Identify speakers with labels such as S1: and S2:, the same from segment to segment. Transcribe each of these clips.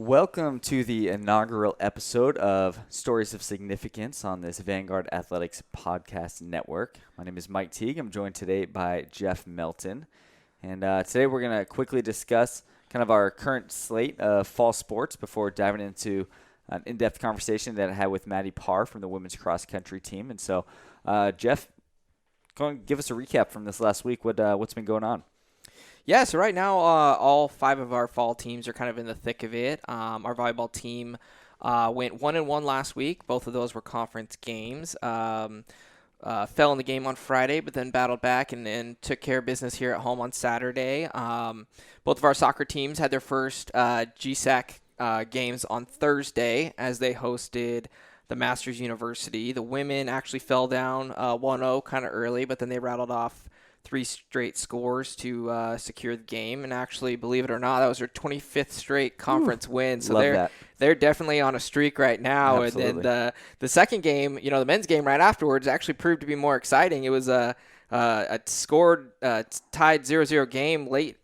S1: Welcome to the inaugural episode of Stories of Significance on this Vanguard Athletics Podcast Network. My name is Mike Teague. I'm joined today by Jeff Melton. And today we're going to quickly discuss kind of our current slate of fall sports before diving into an in-depth conversation that I had with Madi Parr from the women's cross-country team. And so, Jeff, go and give us a recap from this last week. What's been going on?
S2: Yeah, so right now all 5 of our fall teams are kind of in the thick of it. Our volleyball team went 1-1 last week. Both of those were conference games. Fell in the game on Friday, but then battled back and took care of business here at home on Saturday. Both of our soccer teams had their first GSAC games on Thursday as they hosted the Masters University. The women actually fell down 1-0 kind of early, but then they rattled off 3 straight scores to secure the game. And actually, believe it or not, that was their 25th straight conference win. So they're definitely on a streak right now.
S1: Absolutely.
S2: And then the second game, the men's game right afterwards actually proved to be more exciting. It was a tied 0-0 game late.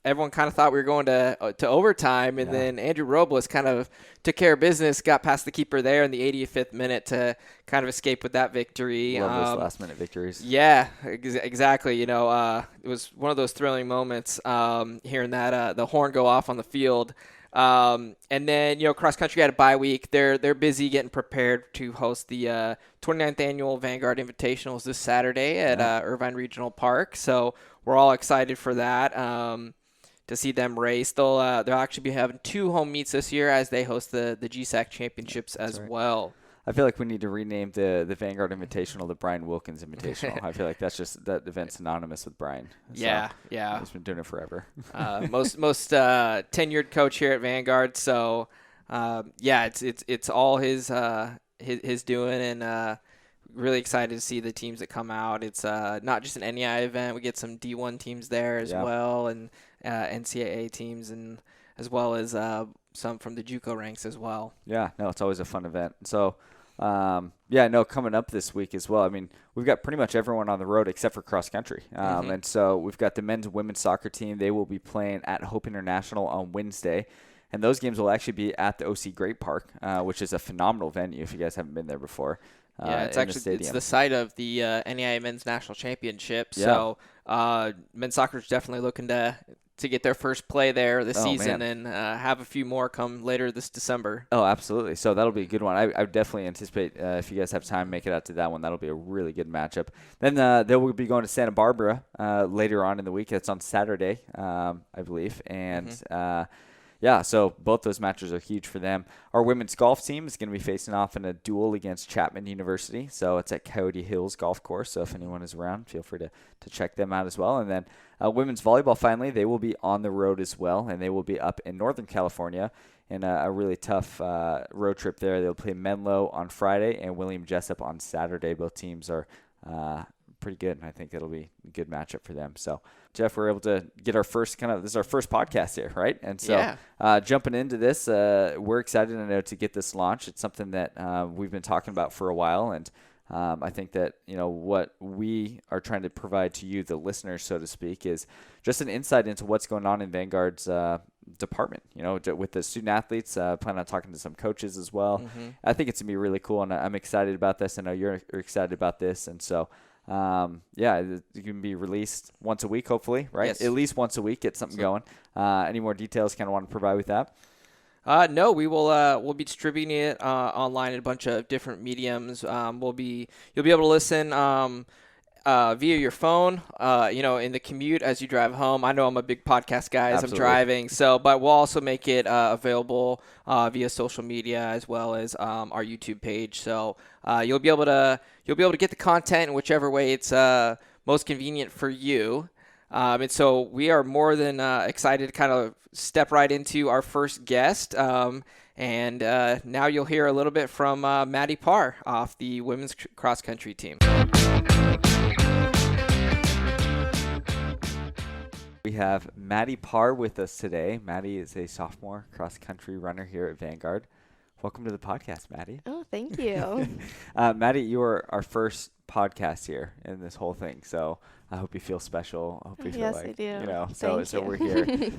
S2: Everyone kind of thought we were going to overtime, and then Andrew Robles kind of took care of business, got past the keeper there in the 85th minute to kind of escape with that victory.
S1: Love those last-minute victories.
S2: Yeah, exactly. It was one of those thrilling moments hearing that the horn go off on the field. And then, cross country had a bye week. They're busy getting prepared to host the 29th annual Vanguard Invitationals this Saturday at Irvine Regional Park. So we're all excited for that. To see them race. They'll actually be having 2 home meets this year as they host the GSAC Championships as well.
S1: I feel like we need to rename the Vanguard Invitational the Brian Wilkins Invitational. I feel like that event's synonymous with Brian.
S2: Yeah.
S1: He's been doing it forever.
S2: most tenured coach here at Vanguard. So it's all his doing, and really excited to see the teams that come out. It's not just an NEI event. We get some D1 teams there as well, and NCAA teams, and as well as some from the JUCO ranks as well. Yeah,
S1: no, it's always a fun event. So, coming up this week as well. I mean, we've got pretty much everyone on the road except for cross country. And so we've got the men's and women's soccer team. They will be playing at Hope International on Wednesday. And those games will actually be at the OC Great Park, which is a phenomenal venue if you guys haven't been there before.
S2: It's the site of the NEI Men's National Championship. So men's soccer is definitely looking to get their first play there this season, and have a few more come later this December.
S1: Oh, absolutely. So that'll be a good one. I would definitely anticipate if you guys have time, make it out to that one. That'll be a really good matchup. Then they will be going to Santa Barbara later on in the week. That's on Saturday, I believe. And so both those matches are huge for them. Our women's golf team is going to be facing off in a duel against Chapman University. So it's at Coyote Hills Golf Course. So if anyone is around, feel free to check them out as well. And then women's volleyball, finally, they will be on the road as well. And they will be up in Northern California in a really tough road trip there. They'll play Menlo on Friday and William Jessup on Saturday. Both teams are pretty good, and I think it'll be a good matchup for them. So, Jeff, we're able to get this is our first podcast here, right? And so jumping into this, we're excited to get this launched. It's something that we've been talking about for a while, and I think that, what we are trying to provide to you, the listeners, so to speak, is just an insight into what's going on in Vanguard's department, with the student athletes, plan on talking to some coaches as well. I think it's going to be really cool, and I'm excited about this. I know you're excited about this, and so it can be released once a week, hopefully, right?
S2: Yes.
S1: At least once a week, get something going. Any more details kind of want to provide with that?
S2: No, we will. We'll be distributing it online in a bunch of different mediums. You'll be able to listen via your phone. In the commute as you drive home. I know I'm a big podcast guy as I'm driving. But we'll also make it available via social media as well as our YouTube page. So you'll be able to get the content in whichever way it's most convenient for you. And so we are more than excited to kind of step right into our first guest. And now you'll hear a little bit from Madi Parr off the women's cross-country team.
S1: We have Madi Parr with us today. Madi is a sophomore cross-country runner here at Vanguard. Welcome to the podcast, Madi.
S3: Oh, thank you.
S1: Madi, you are our first podcast here in this whole thing, so I hope you feel special. I hope you feel
S3: yes,
S1: like,
S3: I do.
S1: so we're here.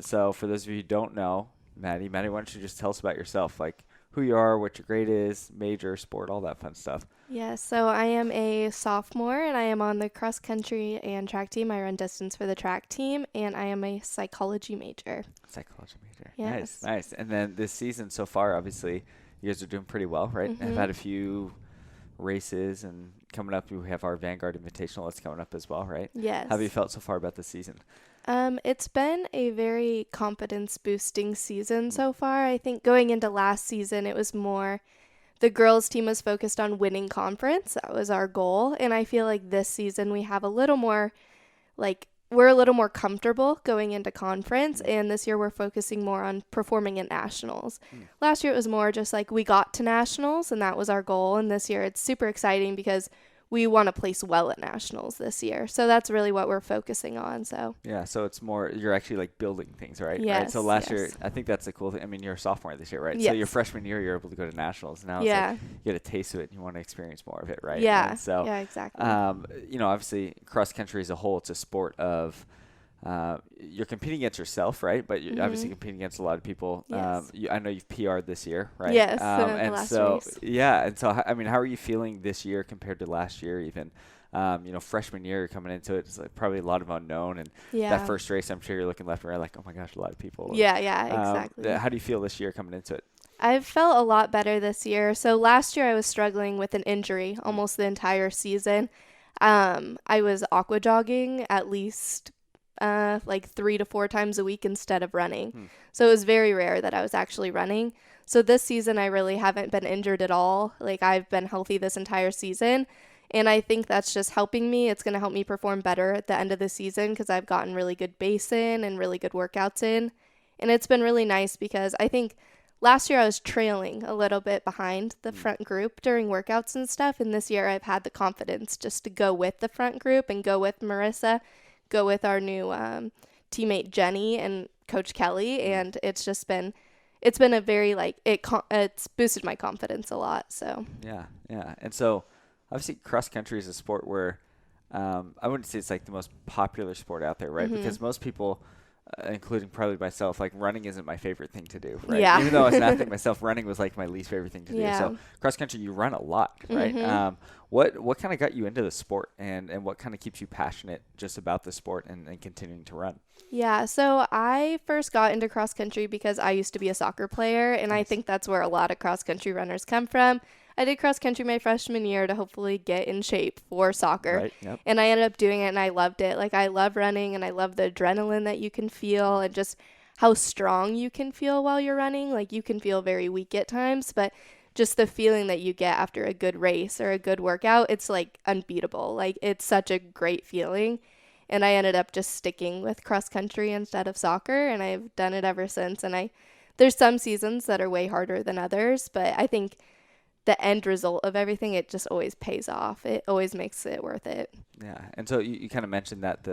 S1: So for those of you who don't know, Madi. Madi, why don't you just tell us about yourself, like who you are, what your grade is, major, sport, all that fun stuff.
S3: Yeah, so I am a sophomore and I am on the cross country and track team. I run distance for the track team and I am a psychology major.
S1: Psychology major.
S3: Yes.
S1: Nice. And then this season so far, obviously, you guys are doing pretty well, right?
S3: Mm-hmm.
S1: I've had a few races and coming up, we have our Vanguard Invitational that's coming up as well, right?
S3: Yes.
S1: How have you felt so far about this season?
S3: It's been a very confidence boosting season so far. I think going into last season, it was more the girls team was focused on winning conference. That was our goal. And I feel like this season we have a little more, we're a little more comfortable going into conference. And this year we're focusing more on performing at nationals. Last year it was more just like we got to nationals and that was our goal. And this year it's super exciting because we want to place well at nationals this year. So that's really what we're focusing on. So
S1: yeah, so it's more, you're actually like building things, right?
S3: Yes.
S1: Right? So last year, I think that's the cool thing. I mean, you're a sophomore this year, right?
S3: Yes.
S1: So your freshman year, you're able to go to nationals. Now it's like you get a taste of it and you want to experience more of it, right?
S3: Yeah.
S1: And so,
S3: yeah, exactly.
S1: Obviously cross country as a whole, it's a sport of, you're competing against yourself, right? But you're obviously competing against a lot of people.
S3: Yes.
S1: I know you've PR'd this year, right?
S3: Yes, the
S1: and
S3: last
S1: so
S3: race.
S1: yeah, and so I mean, how are you feeling this year compared to last year? Even, freshman year, you're coming into it, it's like probably a lot of unknown, and that first race, I'm sure you're looking left and right, like, oh my gosh, a lot of people.
S3: Yeah, exactly.
S1: How do you feel this year coming into it?
S3: I've felt a lot better this year. So last year I was struggling with an injury almost the entire season. I was aqua jogging at least 3 to 4 times a week instead of running. So it was very rare that I was actually running. So this season I really haven't been injured at all. Like I've been healthy this entire season. And I think that's just helping me. It's going to help me perform better at the end of the season because I've gotten really good base in and really good workouts in. And it's been really nice because I think last year I was trailing a little bit behind the front group during workouts and stuff. And this year I've had the confidence just to go with the front group and go with Marissa, go with our new teammate Jenny and Coach Kelly. And it's been a very it's boosted my confidence a lot. So
S1: Yeah. And so obviously cross country is a sport where I wouldn't say it's like the most popular sport out there, right? Because most people, including probably myself, like running isn't my favorite thing to do, right?
S3: Yeah.
S1: Even though I was an athlete myself, running was like my least favorite thing to do.
S3: Yeah.
S1: So cross country, you run a lot, right? What kind of got you into the sport and what kind of keeps you passionate just about the sport and continuing to run?
S3: Yeah, so I first got into cross country because I used to be a soccer player, and I think that's where a lot of cross country runners come from. I did cross country my freshman year to hopefully get in shape for soccer.
S1: Right, yep.
S3: And I ended up doing it and I loved it. Like I love running and I love the adrenaline that you can feel and just how strong you can feel while you're running. Like you can feel very weak at times, but just the feeling that you get after a good race or a good workout, it's like unbeatable. Like it's such a great feeling. And I ended up just sticking with cross country instead of soccer, and I've done it ever since. And there's some seasons that are way harder than others, but I think the end result of everything, it just always pays off. It always makes it worth it.
S1: Yeah. And so you kind of mentioned that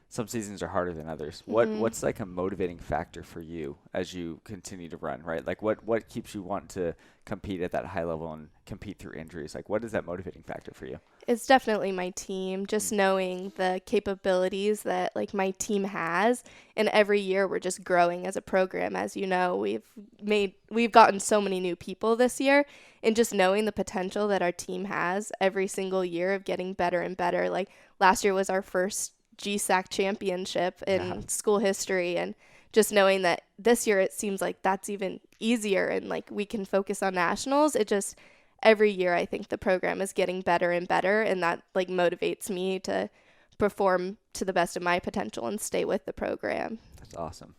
S1: some seasons are harder than others. What's like a motivating factor for you as you continue to run, right? Like what keeps you wanting to compete at that high level and compete through injuries? Like what is that motivating factor for you?
S3: It's definitely my team, just knowing the capabilities that like my team has. And every year we're just growing as a program. As you know, we've gotten so many new people this year, and just knowing the potential that our team has every single year of getting better and better. Like last year was our first GSAC championship in school history, and just knowing that this year it seems like that's even easier and like we can focus on nationals. It just every year I think the program is getting better and better, and that like motivates me to perform to the best of my potential and stay with the program.
S1: That's awesome.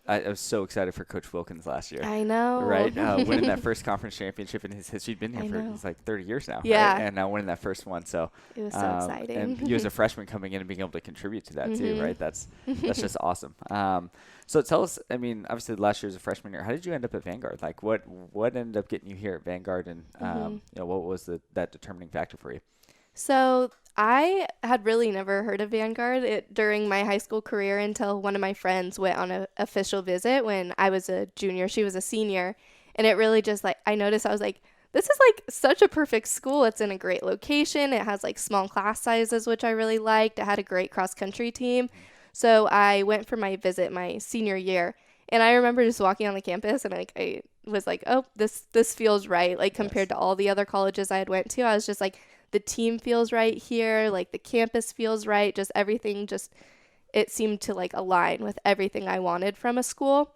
S1: I was so excited for Coach Wilkins last year.
S3: I know.
S1: Right? Winning that first conference championship in his history. He's been here for like 30 years now.
S3: Yeah.
S1: Right? And now winning that first one. So
S3: it was so exciting.
S1: And you as a freshman coming in and being able to contribute to that too, right? That's just awesome. So tell us, I mean, obviously last year was a freshman year. How did you end up at Vanguard? Like what ended up getting you here at Vanguard, and what was that determining factor for you?
S3: So I had really never heard of Vanguard during my high school career until one of my friends went on an official visit when I was a junior. She was a senior. And it really just like, I noticed, I was like, this is like such a perfect school. It's in a great location. It has like small class sizes, which I really liked. It had a great cross country team. So I went for my visit my senior year. And I remember just walking on the campus and like I was like, oh, this feels right. Like compared to all the other colleges I had went to, I was just like, the team feels right here. Like the campus feels right. Just everything it seemed to like align with everything I wanted from a school.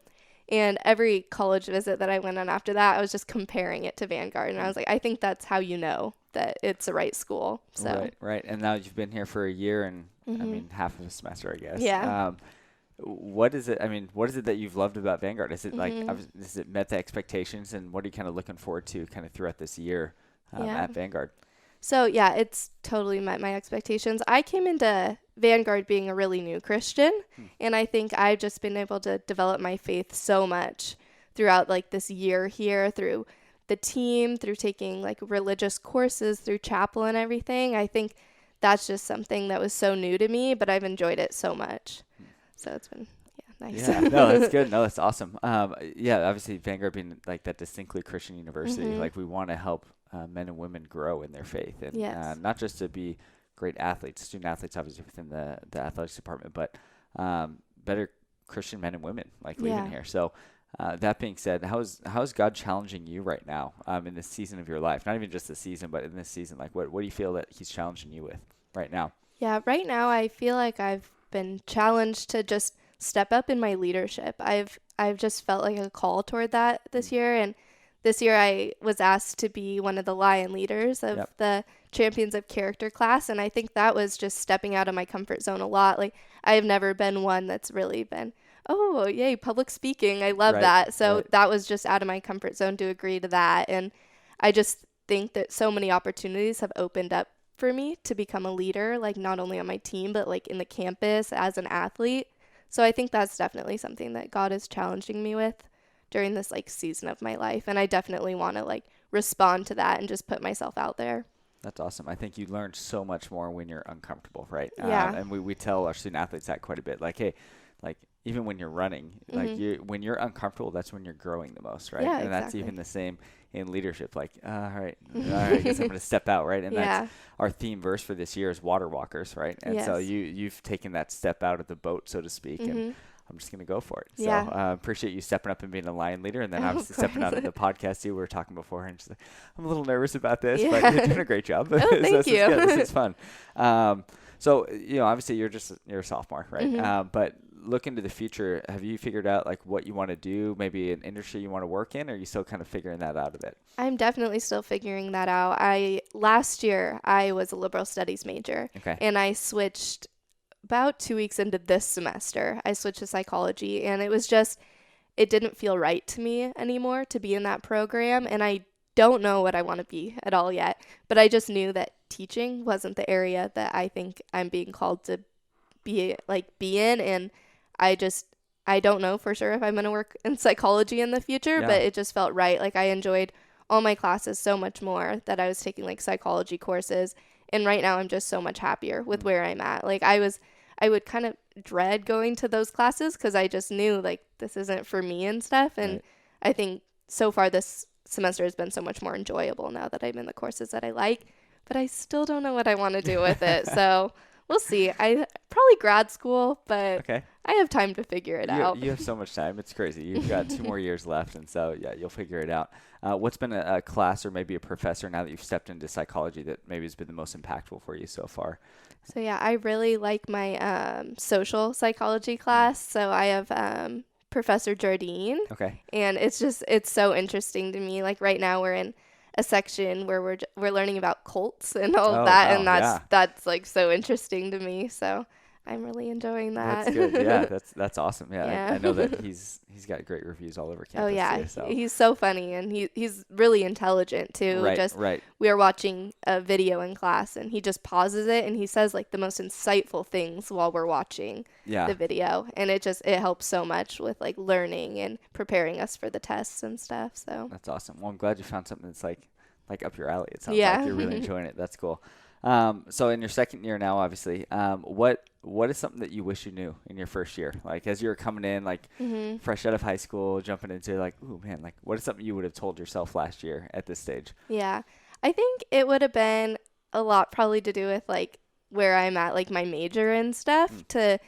S3: And every college visit that I went on after that, I was just comparing it to Vanguard. And I was like, I think that's how you know that it's the right school. So
S1: Right. And now you've been here for a year and, I mean, half of a semester, I guess.
S3: Yeah.
S1: What is it that you've loved about Vanguard? Is it has it met the expectations, and what are you kind of looking forward to kind of throughout this year at Vanguard?
S3: So, yeah, it's totally met my expectations. I came into Vanguard being a really new Christian, and I think I've just been able to develop my faith so much throughout, like, this year here, through the team, through taking, like, religious courses, through chapel and everything. I think that's just something that was so new to me, but I've enjoyed it so much. So it's been, nice.
S1: Yeah, no, that's good. No, that's awesome. Obviously, Vanguard being, like, that distinctly Christian university, like, we want to help men and women grow in their faith, and not just to be great athletes, student athletes, obviously within the athletics department, but better Christian men and women like leaving here. So that being said, how is God challenging you right now in this season of your life? Not even just this season, but in this season, like what do you feel that He's challenging you with right now? Yeah,
S3: right now I feel like I've been challenged to just step up in my leadership. I've just felt like a call toward that this year, and this year I was asked to be one of the Lion leaders of the Champions of Character class, and I think that was just stepping out of my comfort zone a lot. Like, I have never been one that's really been, oh, yay, public speaking. I love that. So that was just out of my comfort zone to agree to that. And I just think that so many opportunities have opened up for me to become a leader, like not only on my team, but like in the campus as an athlete. So I think that's definitely something that God is challenging me with during this like season of my life, and I definitely want to like respond to that and just put myself out there.
S1: That's awesome. I think you learn so much more when you're uncomfortable, right?
S3: Yeah.
S1: And we tell our student athletes that quite a bit. Like, hey, like even when you're running, like when you're uncomfortable, that's when you're growing the most, right?
S3: Yeah,
S1: and that's even the same in leadership. Like, all right, I guess I'm going to step out, right? And that's our theme verse for this year is water walkers, right? And so you've taken that step out of the boat, so to speak, and I'm just going to go for it. So appreciate you stepping up and being a Lion leader, and then obviously stepping out of the podcast you were talking before. And just like, I'm a little nervous about this, but you're doing a great job.
S3: Oh, thank you.
S1: This is fun. So, obviously you're a sophomore, right? But look into the future. Have you figured out like what you want to do, maybe an industry you want to work in, or are you still kind of figuring that out a bit?
S3: I'm definitely still figuring that out. Last year I was a liberal studies major, and I switched about 2 weeks into this semester. I switched to psychology, and it didn't feel right to me anymore to be in that program, and I don't know what I want to be at all yet, but I just knew that teaching wasn't the area that I think I'm being called to be in, and I don't know for sure if I'm going to work in psychology in the future, but it just felt right. Like I enjoyed all my classes so much more that I was taking like psychology courses, and right now I'm just so much happier with where I'm at. Like I would kind of dread going to those classes because I just knew like this isn't for me and stuff, and I think so far this semester has been so much more enjoyable now that I'm in the courses that I like, but I still don't know what I want to do with it. So we'll see. I probably grad school, but I have time to figure it out.
S1: You have so much time. It's crazy. You've got 2 more years left, and so you'll figure it out. What's been a class or maybe a professor now that you've stepped into psychology that maybe has been the most impactful for you so far?
S3: So I really like my social psychology class. So I have Professor Jardine. And it's so interesting to me. Like right now we're in a section where we're learning about cults and all of that, and that's like so interesting to me. So I'm really enjoying that.
S1: That's good. Yeah, that's awesome. Yeah. I know that he's got great reviews all over campus.
S3: Oh yeah,
S1: too, so.
S3: He's so funny, and he's really intelligent too.
S1: Right.
S3: We were watching a video in class, and he just pauses it, and he says like the most insightful things while we're watching the video, and it helps so much with like learning and preparing us for the tests and stuff. So
S1: that's awesome. Well, I'm glad you found something that's like up your alley. It sounds like you're really enjoying it. That's cool. So in your second year now, obviously, what is something that you wish you knew in your first year? Like as you were coming in, like fresh out of high school, jumping into like, ooh man, like what is something you would have told yourself last year at this stage?
S3: Yeah, I think it would have been a lot probably to do with like where I'm at, like my major and stuff, to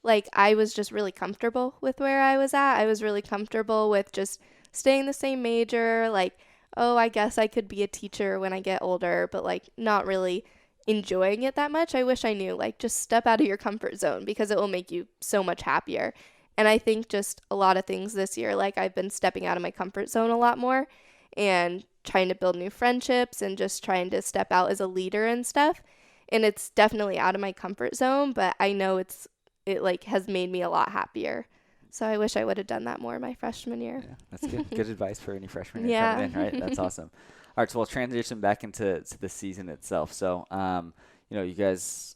S3: like I was just really comfortable with where I was at. I was really comfortable with just staying the same major, like, oh, I guess I could be a teacher when I get older, but like not really enjoying it that much. I wish I knew, like, just step out of your comfort zone because it will make you so much happier. And I think just a lot of things this year, like I've been stepping out of my comfort zone a lot more and trying to build new friendships and just trying to step out as a leader and stuff. And it's definitely out of my comfort zone, but I know it like has made me a lot happier. So I wish I would have done that more my freshman year.
S1: Yeah, that's good. Good advice for any freshman
S3: Yeah.
S1: coming in, right? That's awesome. All right, so we'll transition back into the season itself. So, you guys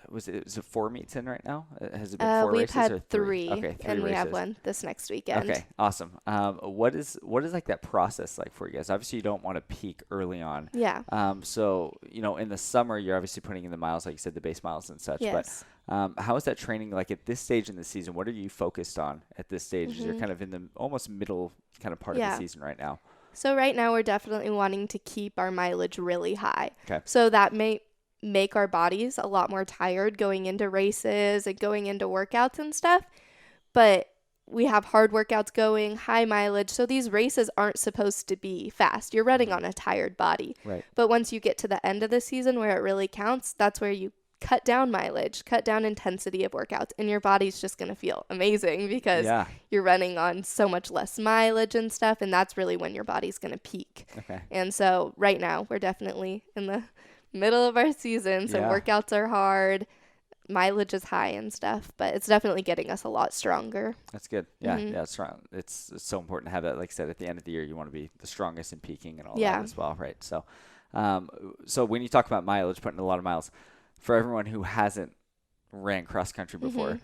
S1: was it 4 meets in right now? Has it been 4
S3: We've
S1: races
S3: had
S1: or
S3: 3?
S1: Okay, 3
S3: and we have
S1: races.
S3: one this next weekend.
S1: Okay, awesome. What is like that process like for you guys? Obviously, you don't want to peak early on.
S3: Yeah.
S1: So, in the summer, you're obviously putting in the miles, like you said, the base miles and such.
S3: Yes.
S1: But how is that training like at this stage in the season? What are you focused on at this stage? You're kind of in the almost middle kind of part of the season right now.
S3: So right now we're definitely wanting to keep our mileage really high.
S1: Okay.
S3: So that may make our bodies a lot more tired going into races and going into workouts and stuff. But we have hard workouts going, high mileage. So these races aren't supposed to be fast. You're running on a tired body.
S1: Right.
S3: But once you get to the end of the season where it really counts, that's where you cut down mileage, cut down intensity of workouts, and your body's just going to feel amazing because you're running on so much less mileage and stuff, and that's really when your body's going to peak.
S1: Okay.
S3: And so right now we're definitely in the middle of our season, so workouts are hard, mileage is high and stuff, but it's definitely getting us a lot stronger.
S1: That's good. Yeah, yeah, strong. It's so important to have that. Like I said, at the end of the year, you want to be the strongest in peaking and all that as well, right? So, so when you talk about mileage, putting a lot of miles, for everyone who hasn't ran cross country before,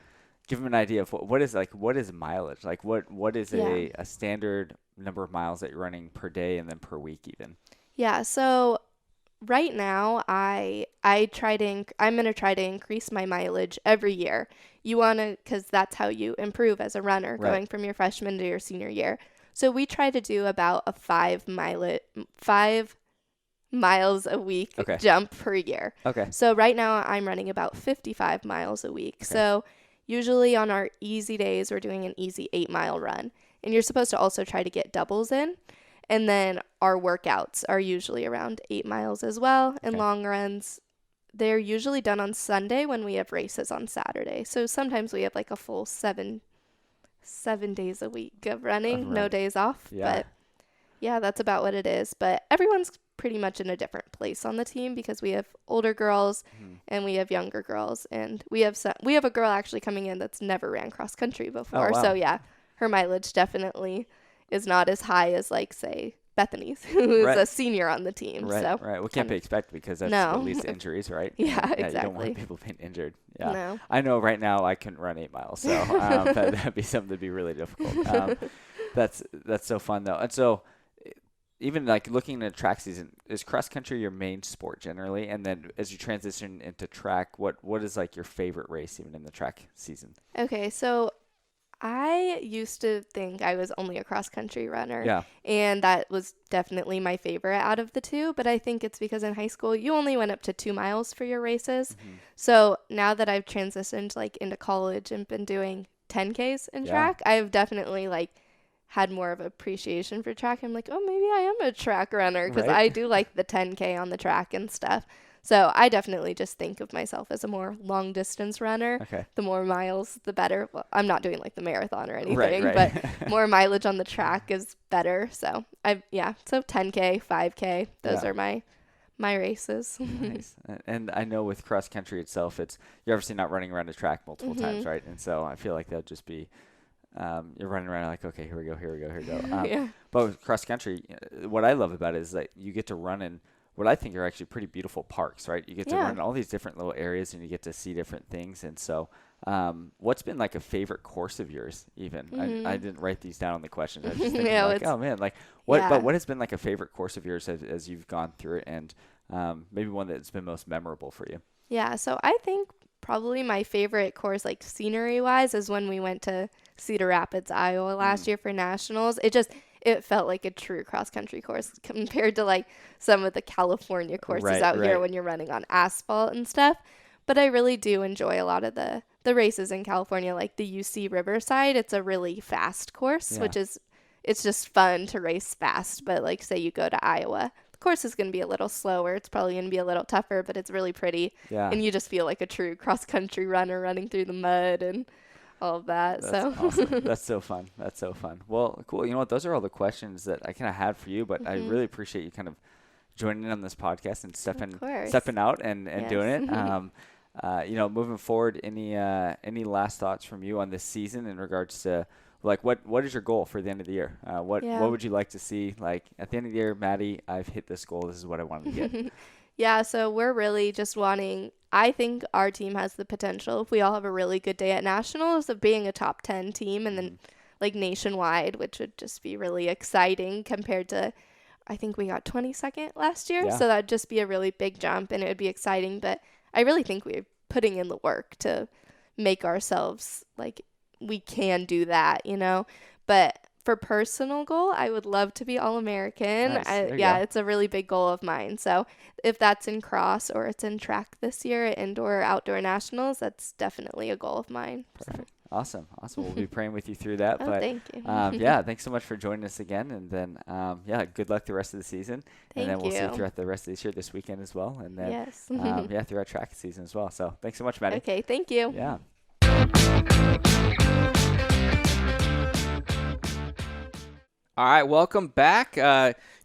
S1: give them an idea of what is mileage? Like what is a standard number of miles that you're running per day and then per week even? Yeah,
S3: so right now I'm going to try to increase my mileage every year. You want to, because that's how you improve as a runner, going from your freshman to your senior year. So we try to do about a 5 miles a week jump per year.
S1: Okay.
S3: So right now I'm running about 55 miles a week. Okay. So usually on our easy days, we're doing an easy 8-mile run. And you're supposed to also try to get doubles in. And then our workouts are usually around 8 miles as well. And long runs, they're usually done on Sunday when we have races on Saturday. So sometimes we have like a full seven days a week of running, no days off.
S1: Yeah.
S3: But yeah, that's about what it is. But everyone's pretty much in a different place on the team because we have older girls and we have younger girls, and we have a girl actually coming in that's never ran cross country before.
S1: Oh, wow.
S3: So yeah, her mileage definitely is not as high as like say Bethany's, who is a senior on the team.
S1: Right,
S3: so
S1: right. Well, can't be expected because that's what leads to injuries, right?
S3: Yeah, exactly.
S1: You don't want people being injured. Yeah.
S3: No.
S1: I know right now I couldn't run 8 miles, so that'd be something that'd be really difficult. That's so fun though. And so even like looking at track season, is cross country your main sport generally? And then as you transition into track, what is like your favorite race even in the track season?
S3: Okay, so I used to think I was only a cross country runner.
S1: Yeah.
S3: And that was definitely my favorite out of the two. But I think it's because in high school, you only went up to 2 miles for your races. So now that I've transitioned like into college and been doing 10Ks in track, I've definitely like had more of appreciation for track. I'm like, oh, maybe I am a track runner because I do like the 10K on the track and stuff. So I definitely just think of myself as a more long distance runner.
S1: Okay.
S3: The more miles, the better. Well, I'm not doing like the marathon or anything,
S1: right.
S3: but more mileage on the track is better. So so 10K, 5K, those are my races.
S1: Nice. And I know with cross country itself, you're obviously not running around a track multiple times, right? And so I feel like that would just be you're running around like, okay, here we go. But with cross country, what I love about it is that you get to run in what I think are actually pretty beautiful parks, right? You get to run in all these different little areas and you get to see different things. And so what's been like a favorite course of yours even? I didn't write these down on the questions. I was just thinking oh man, like but what has been like a favorite course of yours as you've gone through it, and maybe one that's been most memorable for you?
S3: Yeah, so I think probably my favorite course, like scenery-wise, is when we went to Cedar Rapids, Iowa last year for nationals. It felt like a true cross-country course compared to like some of the California courses out here when you're running on asphalt and stuff. But I really do enjoy a lot of the races in California, like the UC Riverside. It's a really fast course, which is, it's just fun to race fast. But like say you go to Iowa, the course is going to be a little slower. It's probably going to be a little tougher, but it's really pretty.
S1: Yeah.
S3: And you just feel like a true cross-country runner running through the mud and all of that.
S1: That's awesome. That's so fun. That's so fun. Well, cool. You know what? Those are all the questions that I kind of had for you, but I really appreciate you kind of joining in on this podcast and stepping out and doing it. You know, moving forward, any last thoughts from you on this season in regards to like what is your goal for the end of the year? What would you like to see? Like at the end of the year, Madi, I've hit this goal. This is what I wanted to get.
S3: Yeah, so we're really just wanting, I think our team has the potential, if we all have a really good day at nationals, of being a top 10 team and then like nationwide, which would just be really exciting compared to, I think we got 22nd last year. So that'd just be a really big jump and it would be exciting. But I really think we're putting in the work to make ourselves like we can do that, you know. But for personal goal, I would love to be All-American.
S1: Nice.
S3: It's a really big goal of mine. So if that's in cross or it's in track this year at indoor or outdoor nationals, that's definitely a goal of mine.
S1: Perfect. Awesome. We'll be praying with you through that. But
S3: thank you.
S1: Thanks so much for joining us again. And then, good luck the rest of the season.
S3: Thank
S1: and then we'll
S3: you.
S1: see you throughout the rest of this year, this weekend as well. And then,
S3: yes.
S1: throughout track season as well. So thanks so much, Madi.
S3: Okay, thank you.
S1: Yeah.
S2: All right, welcome back.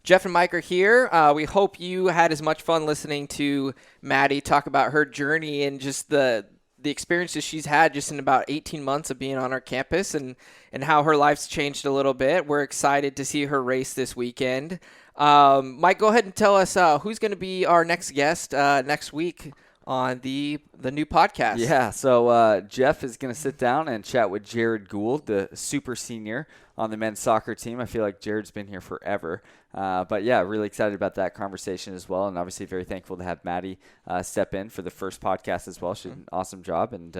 S2: Jeff and Mike are here. We hope you had as much fun listening to Madi talk about her journey and just the experiences she's had just in about 18 months of being on our campus and how her life's changed a little bit. We're excited to see her race this weekend. Mike, go ahead and tell us who's going to be our next guest next week on the new podcast.
S1: Yeah, so Jeff is going to sit down and chat with Jared Gould, the super senior on the men's soccer team. I feel like Jared's been here forever. But yeah, really excited about that conversation as well. And obviously very thankful to have Madi step in for the first podcast as well. She did an awesome job. And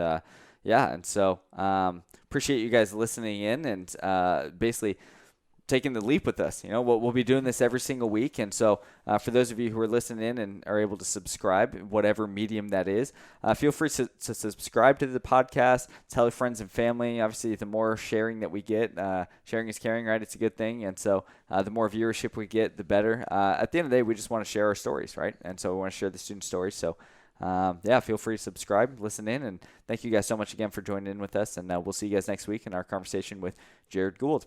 S1: so appreciate you guys listening in and basically taking the leap with us. You know, we'll be doing this every single week. And so for those of you who are listening in and are able to subscribe, whatever medium that is, feel free to subscribe to the podcast, tell your friends and family. Obviously, the more sharing that we get, sharing is caring, right? It's a good thing. And so the more viewership we get, the better. At the end of the day, we just want to share our stories, right? And so we want to share the student stories. So feel free to subscribe, listen in, and thank you guys so much again for joining in with us. And we'll see you guys next week in our conversation with Jared Gould.